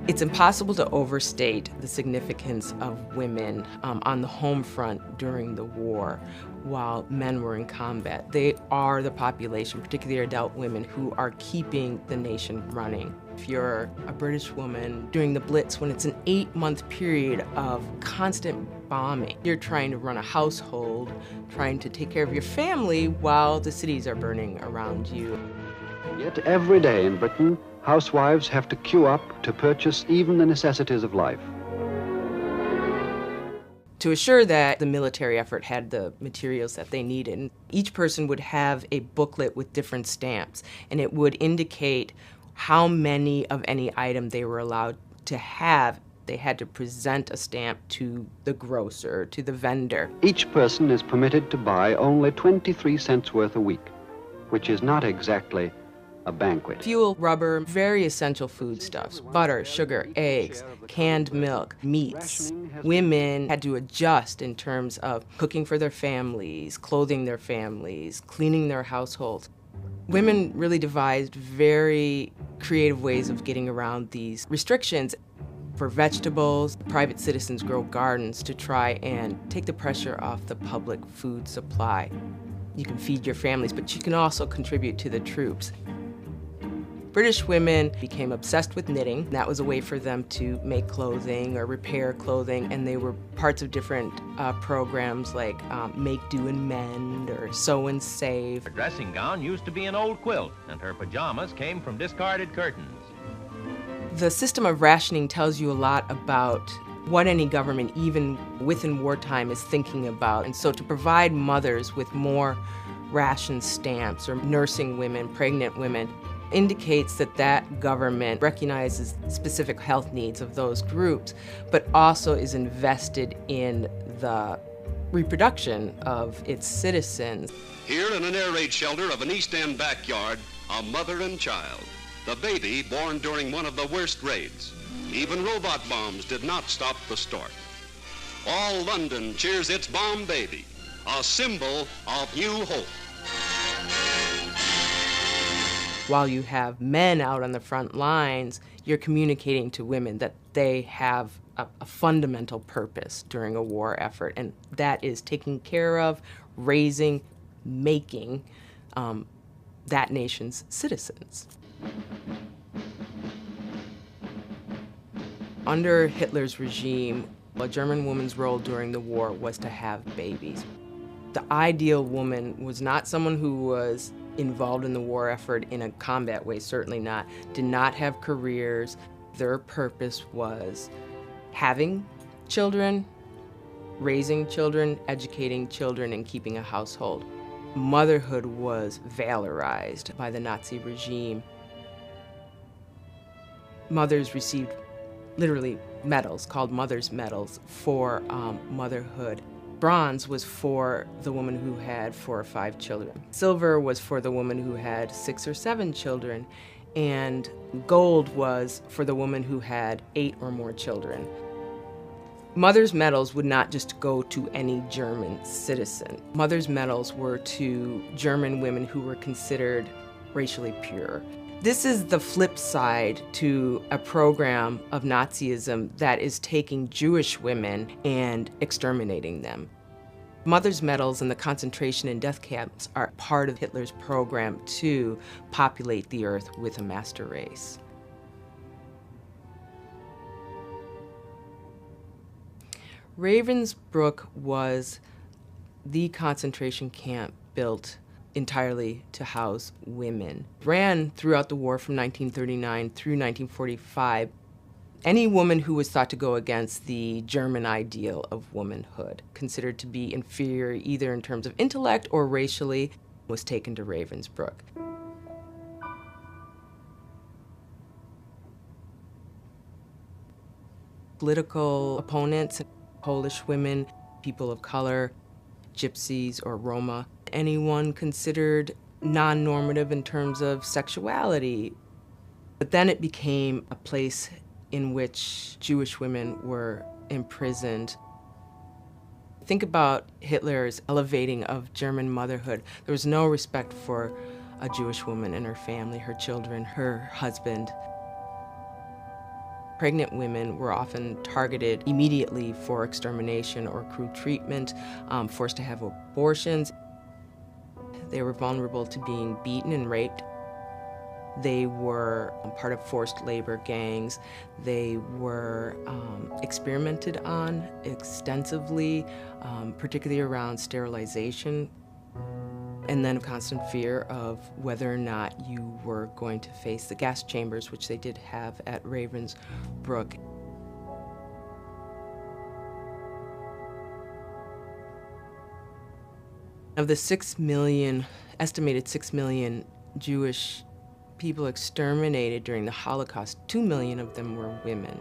It's impossible to overstate the significance of women on the home front during the war while men were in combat. They are the population, particularly adult women, who are keeping the nation running. If you're a British woman during the Blitz, when it's an 8-month period of constant bombing, you're trying to run a household, trying to take care of your family while the cities are burning around you. Yet every day in Britain, housewives have to queue up to purchase even the necessities of life. To assure that the military effort had the materials that they needed, each person would have a booklet with different stamps, and it would indicate how many of any item they were allowed to have. They had to present a stamp to the grocer, to the vendor. Each person is permitted to buy only 23 cents worth a week, which is not exactly a banquet. Fuel, rubber, very essential foodstuffs, butter, sugar, eggs, canned milk, meats. Women had to adjust in terms of cooking for their families, clothing their families, cleaning their households. Women really devised very creative ways of getting around these restrictions. For vegetables, private citizens grow gardens to try and take the pressure off the public food supply. You can feed your families, but you can also contribute to the troops. British women became obsessed with knitting. That was a way for them to make clothing or repair clothing, and they were parts of different programs like Make, Do, and Mend or Sew and Save. Her dressing gown used to be an old quilt, and her pajamas came from discarded curtains. The system of rationing tells you a lot about what any government, even within wartime, is thinking about. And so to provide mothers with more ration stamps or nursing women, pregnant women, indicates that that government recognizes specific health needs of those groups, but also is invested in the reproduction of its citizens. Here in an air raid shelter of an East End backyard, a mother and child, the baby born during one of the worst raids. Even robot bombs did not stop the stork. All London cheers its bomb baby, a symbol of new hope. While you have men out on the front lines, you're communicating to women that they have a fundamental purpose during a war effort, and that is taking care of, raising, making that nation's citizens. Under Hitler's regime, a German woman's role during the war was to have babies. The ideal woman was not someone who was involved in the war effort in a combat way, certainly not, did not have careers. Their purpose was having children, raising children, educating children, and keeping a household. Motherhood was valorized by the Nazi regime. Mothers received literally medals called mother's medals for motherhood. Bronze was for the woman who had 4 or 5 children. Silver was for the woman who had 6 or 7 children. And gold was for the woman who had 8 or more children. Mother's medals would not just go to any German citizen. Mother's medals were to German women who were considered racially pure. This is the flip side to a program of Nazism that is taking Jewish women and exterminating them. Mother's medals and the concentration and death camps are part of Hitler's program to populate the earth with a master race. Ravensbrück was the concentration camp built entirely to house women. Ran throughout the war from 1939 through 1945. Any woman who was thought to go against the German ideal of womanhood, considered to be inferior either in terms of intellect or racially, was taken to Ravensbrück. Political opponents, Polish women, people of color, gypsies or Roma, anyone considered non-normative in terms of sexuality. But then it became a place in which Jewish women were imprisoned. Think about Hitler's elevating of German motherhood. There was no respect for a Jewish woman and her family, her children, her husband. Pregnant women were often targeted immediately for extermination or cruel treatment, forced to have abortions. They were vulnerable to being beaten and raped. They were part of forced labor gangs. They were experimented on extensively, particularly around sterilization, and then a constant fear of whether or not you were going to face the gas chambers, which they did have at Ravensbrück. Of the estimated 6 million Jewish people exterminated during the Holocaust, 2 million of them were women.